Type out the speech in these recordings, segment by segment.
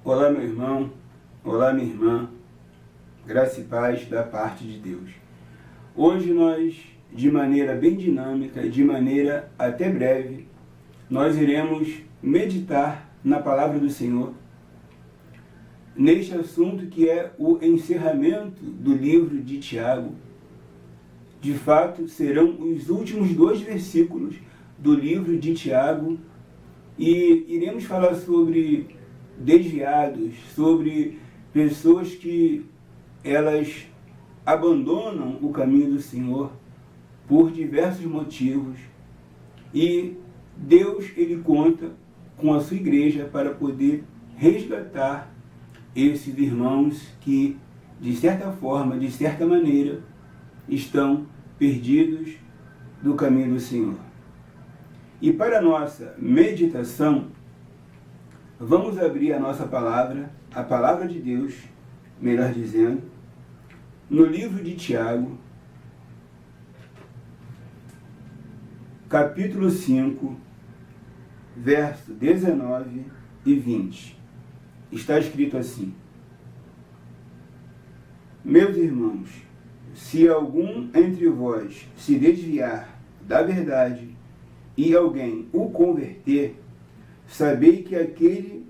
Olá, meu irmão, olá, minha irmã, graça e paz da parte de Deus. Hoje nós, de maneira bem dinâmica e de maneira até breve, nós iremos meditar na palavra do Senhor, neste assunto que é o encerramento do livro de Tiago. De fato, serão os últimos 2 versículos do livro de Tiago e iremos falar sobre desviados, sobre pessoas que elas abandonam o caminho do Senhor por diversos motivos e Deus, ele conta com a sua igreja para poder resgatar esses irmãos que, de certa forma, de certa maneira, estão perdidos do caminho do Senhor. E para a nossa meditação, vamos abrir a nossa palavra, a palavra de Deus, melhor dizendo, no livro de Tiago, capítulo 5, verso 19 e 20. Está escrito assim: Meus irmãos, se algum entre vós se desviar da verdade e alguém o converter, sabei que aquele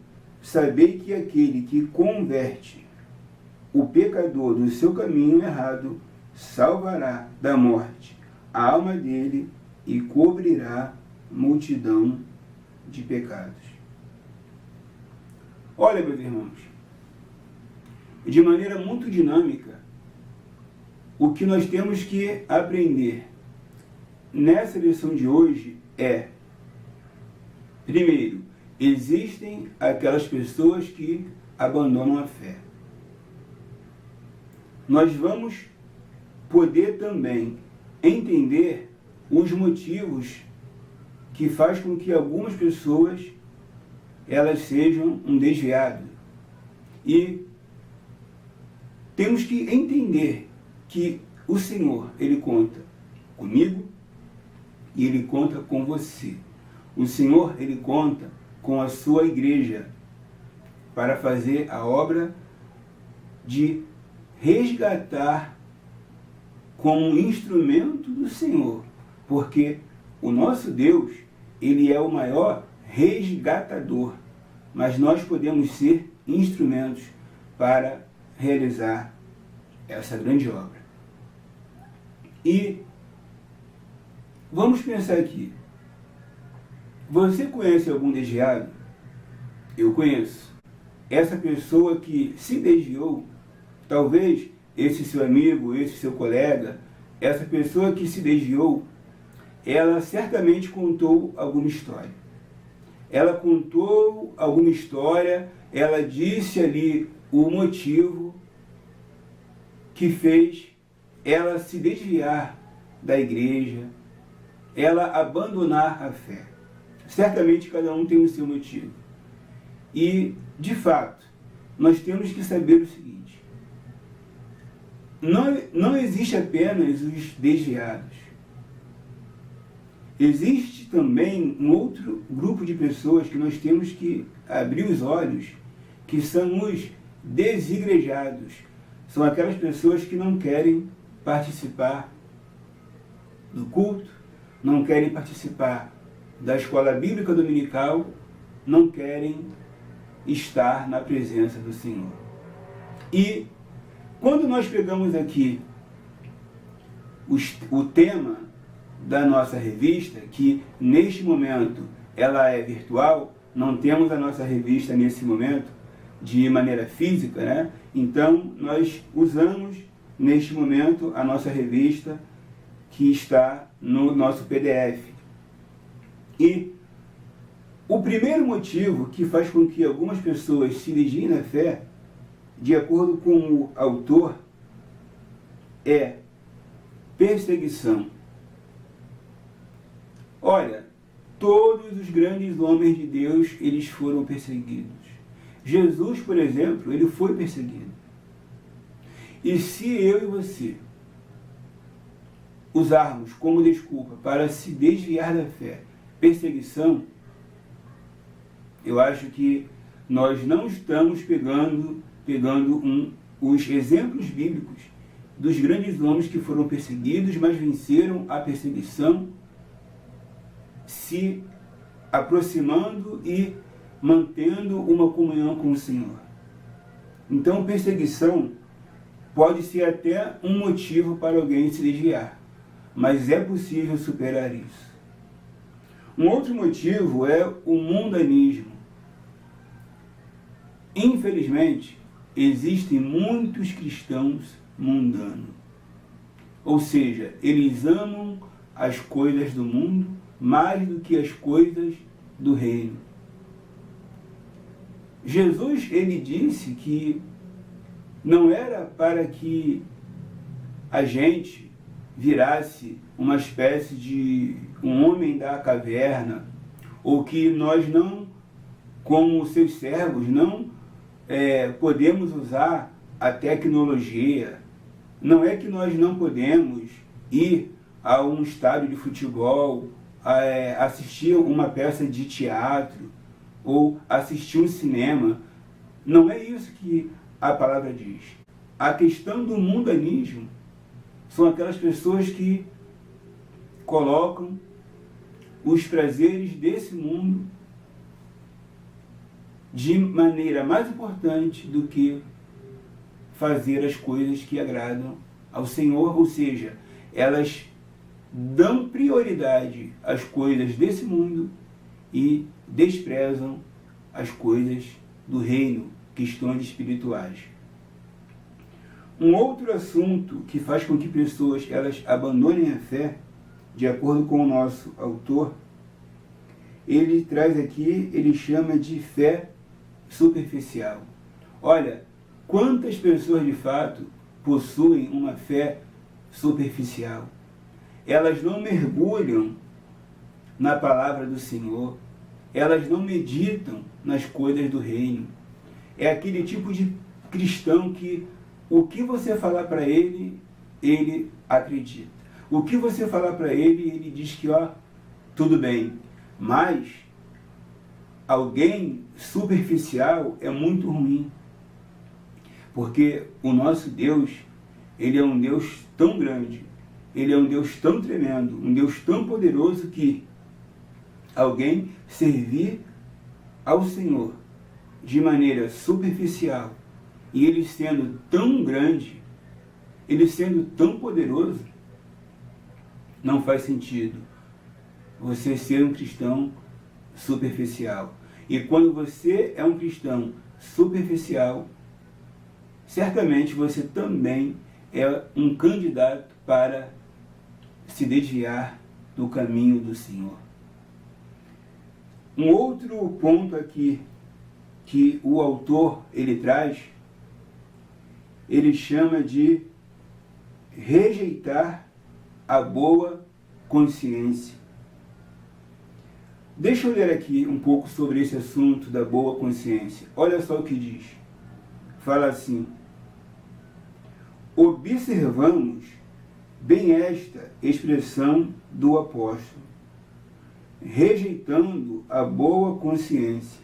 que converte o pecador do seu caminho errado salvará da morte a alma dele e cobrirá multidão de pecados. Olha, meus irmãos, de maneira muito dinâmica, o que nós temos que aprender nessa lição de hoje é, primeiro, existem aquelas pessoas que abandonam a fé. Nós vamos poder também entender os motivos que faz com que algumas pessoas elas sejam um desviado. E temos que entender que o Senhor, ele conta comigo e ele conta com você. O Senhor, ele conta com a sua igreja para fazer a obra de resgatar como instrumento do Senhor, porque o nosso Deus, ele é o maior resgatador, mas nós podemos ser instrumentos para realizar essa grande obra. E vamos pensar aqui. Você conhece algum desviado? Eu conheço. Essa pessoa que se desviou, talvez esse seu amigo, esse seu colega, essa pessoa que se desviou, ela certamente contou alguma história. Ela contou alguma história, ela disse ali o motivo que fez ela se desviar da igreja, ela abandonar a fé. Certamente cada um tem o seu motivo. E, de fato, nós temos que saber o seguinte: não existe apenas os desviados. Existe também um outro grupo de pessoas que nós temos que abrir os olhos, que são os desigrejados. São aquelas pessoas que não querem participar do culto, não querem participar da escola bíblica dominical, não querem estar na presença do Senhor. E quando nós pegamos aqui o tema da nossa revista, que neste momento ela é virtual, não temos a nossa revista nesse momento de maneira física, né? Então nós usamos neste momento a nossa revista que está no nosso PDF. E o primeiro motivo que faz com que algumas pessoas se desviem da fé, de acordo com o autor, é perseguição. Olha, todos os grandes homens de Deus, eles foram perseguidos. Jesus, por exemplo, ele foi perseguido. E se eu e você usarmos como desculpa para se desviar da fé perseguição, eu acho que nós não estamos pegando os exemplos bíblicos dos grandes homens que foram perseguidos, mas venceram a perseguição, se aproximando e mantendo uma comunhão com o Senhor. Então, perseguição pode ser até um motivo para alguém se desviar, mas é possível superar isso. Um outro motivo é o mundanismo. Infelizmente, existem muitos cristãos mundanos. Ou seja, eles amam as coisas do mundo mais do que as coisas do reino. Jesus, ele disse que não era para que a gente virasse uma espécie de um homem da caverna, ou que nós não, como seus servos, não podemos usar a tecnologia. Não é que nós não podemos ir a um estádio de futebol, assistir uma peça de teatro, ou assistir um cinema. Não é isso que a palavra diz. A questão do mundanismo são aquelas pessoas que colocam os prazeres desse mundo de maneira mais importante do que fazer as coisas que agradam ao Senhor, ou seja, elas dão prioridade às coisas desse mundo e desprezam as coisas do reino, questões espirituais. Um outro assunto que faz com que pessoas elas abandonem a fé, de acordo com o nosso autor, ele traz aqui, ele chama de fé superficial. Olha, quantas pessoas de fato possuem uma fé superficial? Elas não mergulham na palavra do Senhor, elas não meditam nas coisas do reino. É aquele tipo de cristão que o que você falar para ele, ele acredita. O que você falar para ele, ele diz que tudo bem. Mas alguém superficial é muito ruim. Porque o nosso Deus, ele é um Deus tão grande, ele é um Deus tão tremendo, um Deus tão poderoso que alguém servir ao Senhor de maneira superficial, e ele sendo tão grande, ele sendo tão poderoso, não faz sentido você ser um cristão superficial. E quando você é um cristão superficial, certamente você também é um candidato para se desviar do caminho do Senhor. Um outro ponto aqui que o autor ele traz, ele chama de rejeitar a boa consciência. Deixa eu ler aqui um pouco sobre esse assunto da boa consciência. Olha só o que diz. Fala assim: observamos bem esta expressão do apóstolo, rejeitando a boa consciência.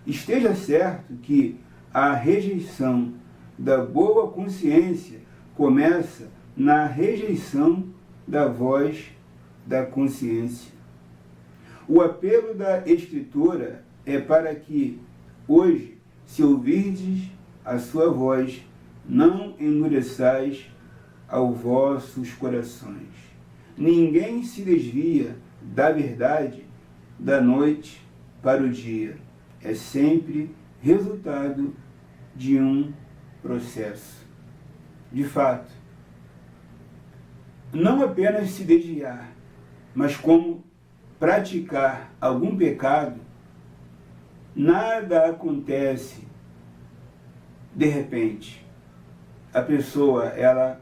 Esteja certo que a rejeição da boa consciência começa na rejeição da voz da consciência. O apelo da Escritura é para que, hoje, se ouvirdes a sua voz, não endureçais aos vossos corações. Ninguém se desvia da verdade da noite para o dia. É sempre resultado de um processo. De fato, não apenas se desviar, mas como praticar algum pecado, nada acontece de repente. A pessoa, ela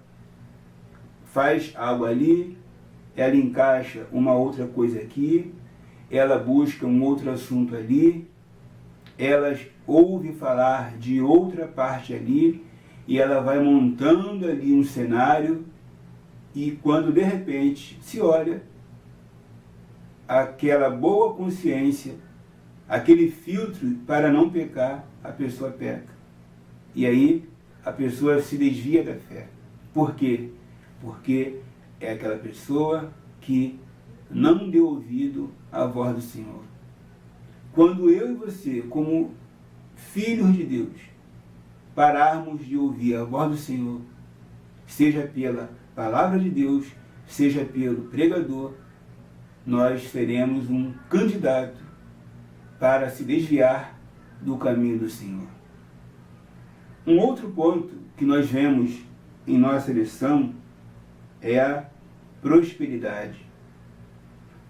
faz algo ali, ela encaixa uma outra coisa aqui, ela busca um outro assunto ali, ela ouve falar de outra parte ali, e ela vai montando ali um cenário, e quando de repente se olha, aquela boa consciência aquele filtro para não pecar, a pessoa peca. E aí a pessoa se desvia da fé. Por quê? Porque é aquela pessoa que não deu ouvido à voz do Senhor. Quando eu e você, como filhos de Deus, pararmos de ouvir a voz do Senhor, seja pela palavra de Deus, seja pelo pregador, nós seremos um candidato para se desviar do caminho do Senhor. Um outro ponto que nós vemos em nossa lição é a prosperidade.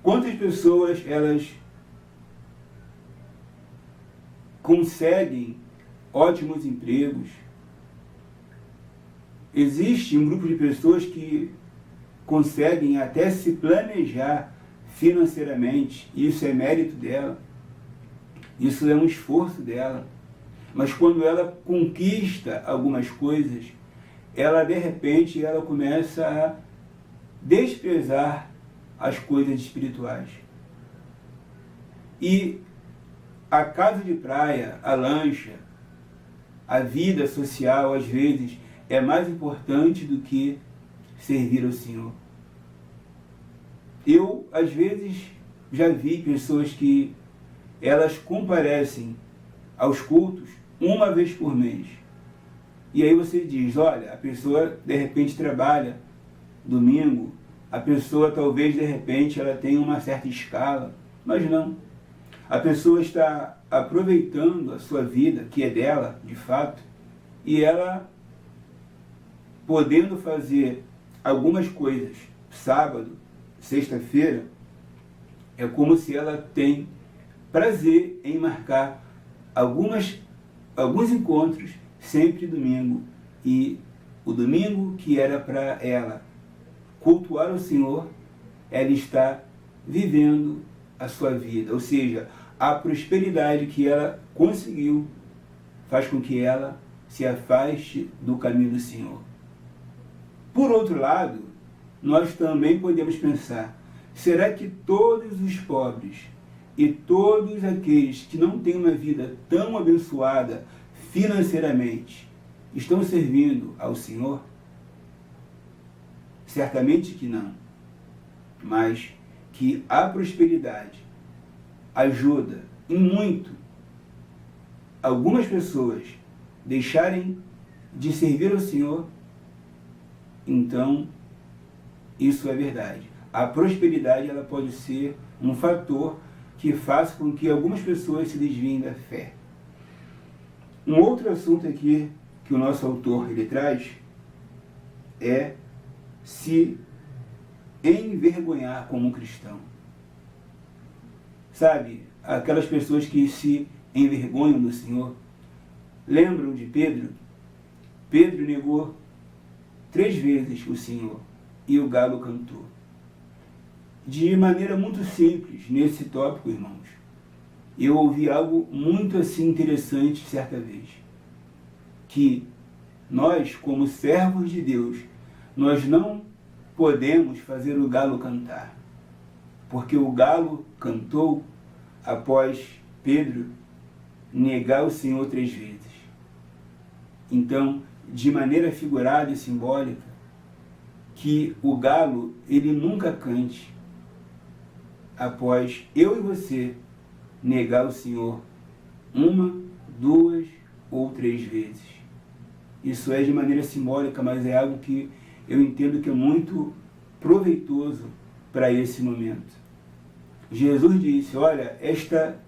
Quantas pessoas elas conseguem ótimos empregos? Existe um grupo de pessoas que conseguem até se planejar financeiramente, isso é mérito dela, isso é um esforço dela, mas quando ela conquista algumas coisas, ela de repente ela começa a desprezar as coisas espirituais. E a casa de praia, a lancha, a vida social, às vezes, é mais importante do que servir ao Senhor. Eu, às vezes, já vi pessoas que elas comparecem aos cultos uma vez por mês. E aí você diz, olha, a pessoa de repente trabalha domingo, a pessoa talvez de repente ela tenha uma certa escala, mas não. A pessoa está aproveitando a sua vida, que é dela, de fato, e ela podendo fazer algumas coisas, sábado, sexta-feira, é como se ela tem prazer em marcar alguns encontros, sempre domingo. E o domingo que era para ela cultuar o Senhor, ela está vivendo a sua vida. Ou seja, a prosperidade que ela conseguiu faz com que ela se afaste do caminho do Senhor. Por outro lado, nós também podemos pensar, será que todos os pobres e todos aqueles que não têm uma vida tão abençoada financeiramente estão servindo ao Senhor? Certamente que não, mas que a prosperidade ajuda em muito algumas pessoas deixarem de servir ao Senhor, então isso é verdade. A prosperidade ela pode ser um fator que faça com que algumas pessoas se desviem da fé. Um outro assunto aqui que o nosso autor ele traz é se envergonhar como um cristão. Sabe, aquelas pessoas que se envergonham do Senhor. Lembram de Pedro? Pedro negou 3 vezes o Senhor e o galo cantou. De maneira muito simples, nesse tópico, irmãos, eu ouvi algo muito assim interessante certa vez, que nós, como servos de Deus, nós não podemos fazer o galo cantar, porque o galo cantou após Pedro negar o Senhor 3 vezes. Então, de maneira figurada e simbólica, que o galo, ele nunca cante após eu e você negar o Senhor 1, 2 ou 3 vezes. Isso é de maneira simbólica, mas é algo que eu entendo que é muito proveitoso para esse momento. Jesus disse, olha, esta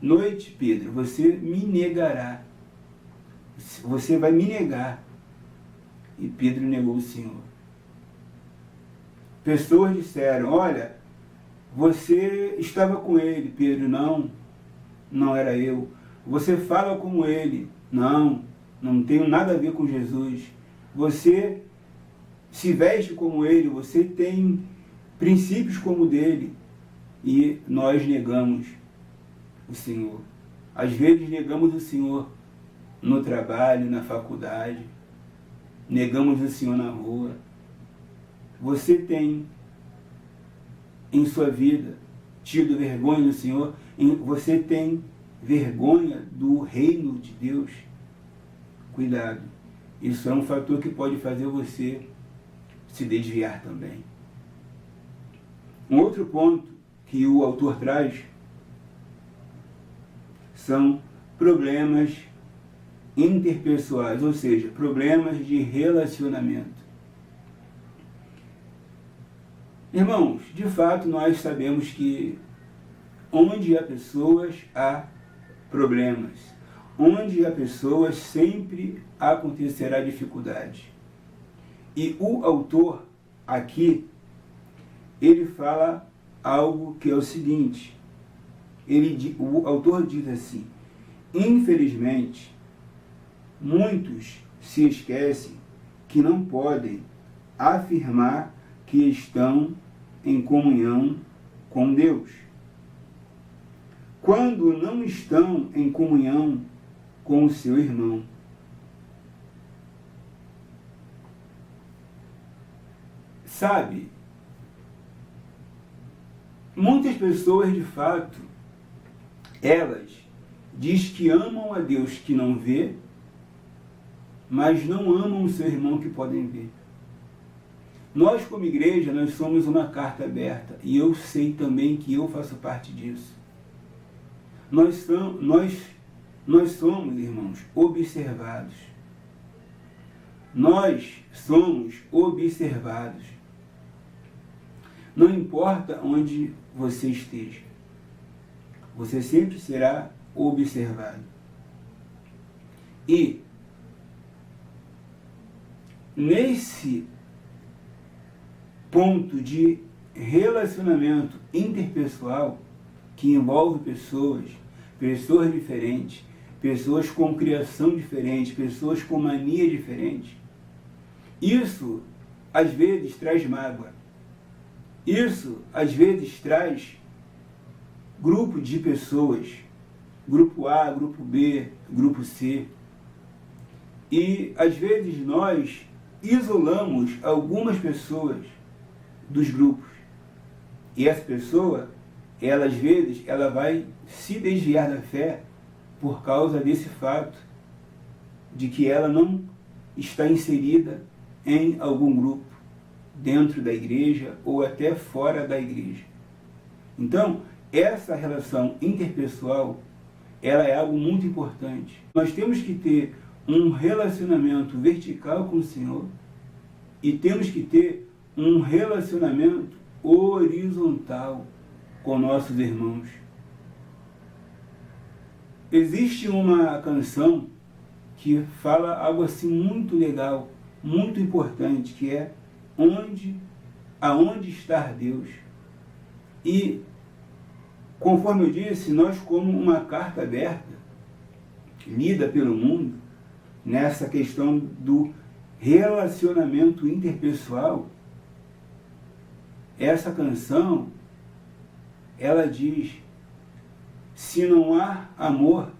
noite, Pedro, você me negará. Você vai me negar. E Pedro negou o Senhor. Pessoas disseram, olha, você estava com ele, Pedro. Não, não era eu. Você fala como ele. Não tenho nada a ver com Jesus. Você se veste como ele, você tem princípios como o dele. E nós negamos o Senhor. Às vezes negamos o Senhor no trabalho, na faculdade. Negamos o Senhor na rua. Você tem em sua vida tido vergonha do Senhor? Você tem vergonha do reino de Deus, cuidado. Isso é um fator que pode fazer você se desviar também. Um outro ponto que o autor traz são problemas interpessoais, ou seja, problemas de relacionamento. Irmãos, de fato nós sabemos que onde há pessoas, há problemas. Onde há pessoas, sempre acontecerá dificuldade. E o autor aqui, ele fala algo que é o seguinte. O autor diz assim: infelizmente, muitos se esquecem que não podem afirmar que estão em comunhão com Deus, quando não estão em comunhão com o seu irmão. Sabe, muitas pessoas, de fato, elas diz que amam a Deus que não vê, mas não amam o seu irmão que podem ver. Nós, como igreja, nós somos uma carta aberta, e eu sei também que eu faço parte disso. Nós somos, irmãos, observados. Nós somos observados. Não importa onde você esteja, você sempre será observado. E nesse ponto de relacionamento interpessoal, que envolve pessoas diferentes, pessoas com criação diferente, pessoas com mania diferente, isso às vezes traz mágoa. Isso às vezes traz grupo de pessoas, grupo A, grupo B, grupo C. E às vezes nós isolamos algumas pessoas dos grupos. E essa pessoa, ela às vezes, ela vai se desviar da fé por causa desse fato de que ela não está inserida em algum grupo, dentro da igreja ou até fora da igreja. Então, essa relação interpessoal, ela é algo muito importante. Nós temos que ter um relacionamento vertical com o Senhor e temos que ter um relacionamento horizontal com nossos irmãos. Existe uma canção que fala algo assim muito legal, muito importante, que é aonde está Deus. E, conforme eu disse, nós, como uma carta aberta, lida pelo mundo, nessa questão do relacionamento interpessoal, essa canção, ela diz: se não há amor,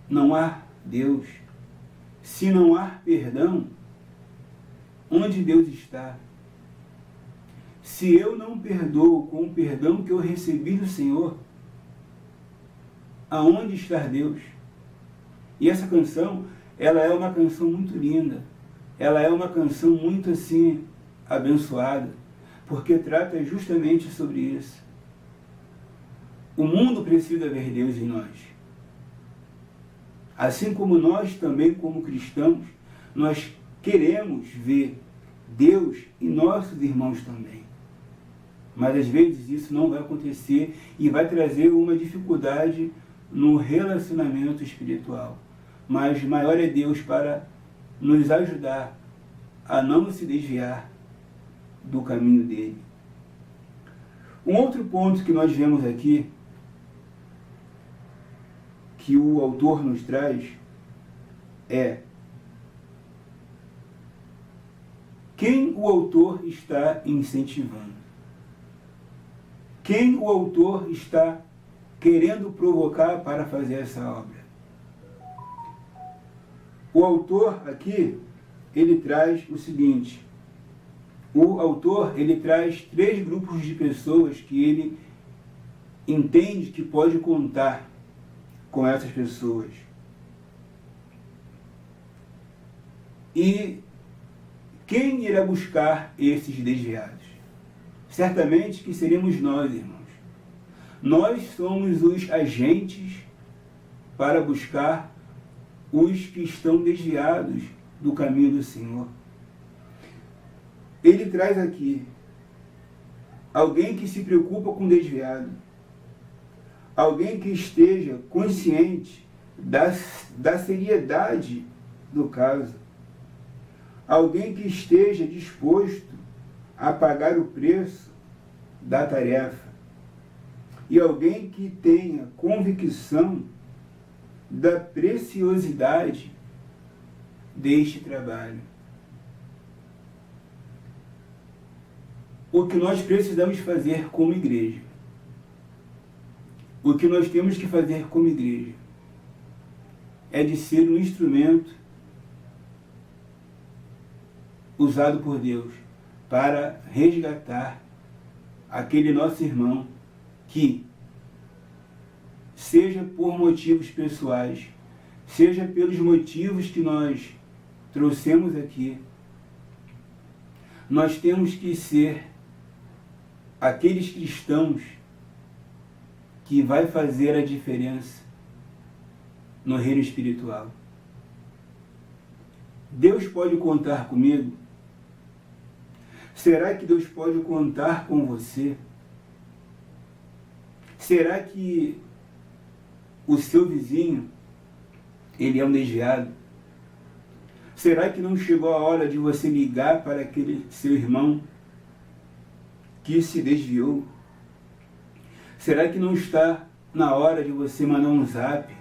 não há Deus. Se não há perdão, onde Deus está? Se eu não perdoo com o perdão que eu recebi do Senhor, aonde está Deus? E essa canção, ela é uma canção muito linda. Ela é uma canção muito assim, abençoada, porque trata justamente sobre isso. O mundo precisa ver Deus em nós. Assim como nós também, como cristãos, nós queremos ver Deus em nossos irmãos também. Mas às vezes isso não vai acontecer e vai trazer uma dificuldade no relacionamento espiritual. Mas maior é Deus para nos ajudar a não se desviar do caminho dele. Um outro ponto que nós vemos aqui, que o autor nos traz, é quem o autor está incentivando. Quem o autor está querendo provocar para fazer essa obra. O autor aqui, ele traz o seguinte: o autor, ele traz 3 grupos de pessoas que ele entende que pode contar com essas pessoas. E quem irá buscar esses desviados? Certamente que seremos nós, irmãos. Nós somos os agentes para buscar os que estão desviados do caminho do Senhor. Ele traz aqui alguém que se preocupa com o desviado, alguém que esteja consciente da seriedade do caso, alguém que esteja disposto a pagar o preço da tarefa e alguém que tenha convicção da preciosidade deste trabalho. O que nós precisamos fazer como igreja, o que nós temos que fazer como igreja, é de ser um instrumento usado por Deus para resgatar aquele nosso irmão que, seja por motivos pessoais, seja pelos motivos que nós trouxemos aqui, nós temos que ser aqueles cristãos que vai fazer a diferença no reino espiritual. Deus pode contar comigo? Será que Deus pode contar com você? Será que o seu vizinho, ele é um desviado? Será que não chegou a hora de você ligar para aquele seu irmão que se desviou? Será que não está na hora de você mandar um zap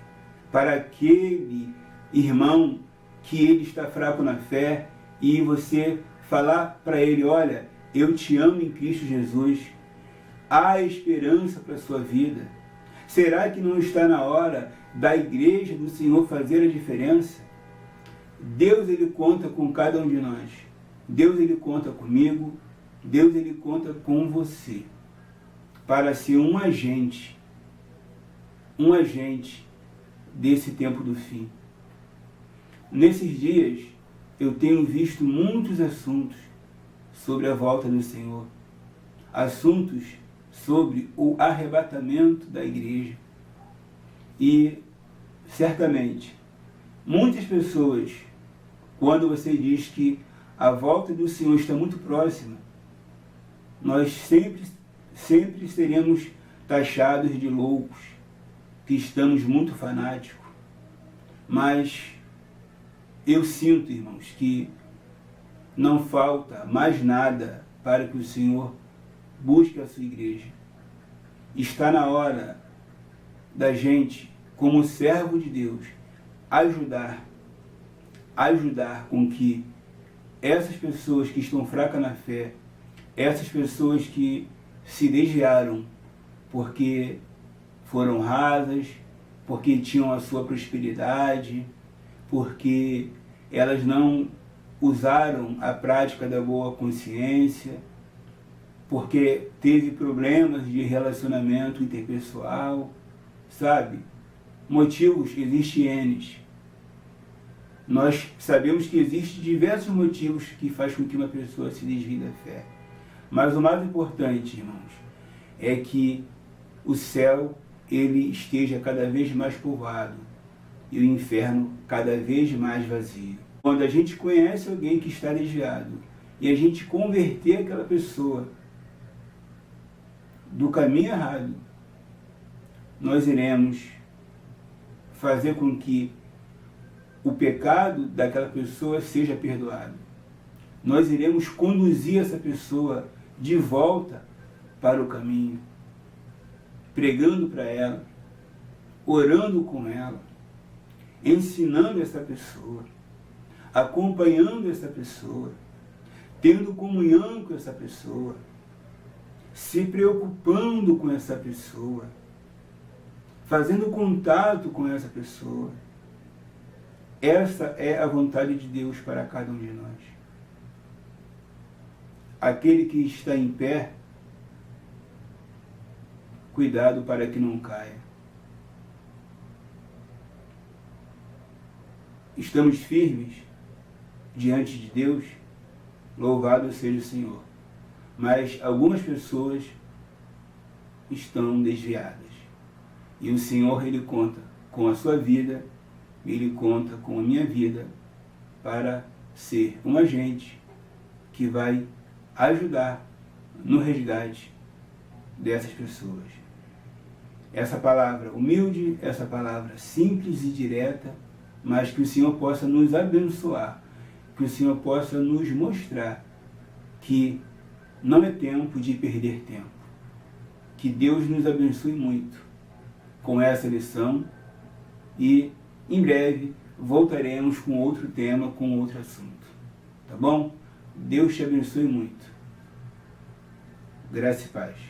para aquele irmão que ele está fraco na fé e você falar para ele: olha, eu te amo em Cristo Jesus, há esperança para a sua vida? Será que não está na hora da igreja do Senhor fazer a diferença? Deus, ele conta com cada um de nós. Deus, ele conta comigo. Deus, ele conta com você para ser um agente desse tempo do fim. Nesses dias, eu tenho visto muitos assuntos sobre a volta do Senhor, assuntos sobre o arrebatamento da igreja. E, certamente, muitas pessoas, quando você diz que a volta do Senhor está muito próxima, nós sempre seremos taxados de loucos, que estamos muito fanáticos. Mas eu sinto, irmãos, que não falta mais nada para que o Senhor busque a sua igreja. Está na hora da gente, como servo de Deus, ajudar com que essas pessoas que estão fracas na fé, essas pessoas que se desviaram porque foram rasas, porque tinham a sua prosperidade, porque elas não usaram a prática da boa consciência, porque teve problemas de relacionamento interpessoal, sabe? Motivos, existem N. Nós sabemos que existem diversos motivos que fazem com que uma pessoa se desvie da fé. Mas o mais importante, irmãos, é que o céu, ele esteja cada vez mais povoado e o inferno cada vez mais vazio. Quando a gente conhece alguém que está desviado e a gente converter aquela pessoa do caminho errado, nós iremos fazer com que o pecado daquela pessoa seja perdoado. Nós iremos conduzir essa pessoa de volta para o caminho, pregando para ela, orando com ela, ensinando essa pessoa, acompanhando essa pessoa, tendo comunhão com essa pessoa, se preocupando com essa pessoa, fazendo contato com essa pessoa. Essa é a vontade de Deus para cada um de nós. Aquele que está em pé, cuidado para que não caia. Estamos firmes diante de Deus, louvado seja o Senhor. Mas algumas pessoas estão desviadas. E o Senhor, Ele conta com a sua vida, Ele conta com a minha vida para ser um agente que vai ajudar no resgate dessas pessoas. Essa palavra humilde, essa palavra simples e direta, mas que o Senhor possa nos abençoar, que o Senhor possa nos mostrar que não é tempo de perder tempo. Que Deus nos abençoe muito com essa lição e em breve voltaremos com outro tema, com outro assunto. Tá bom? Deus te abençoe muito. Graça e paz.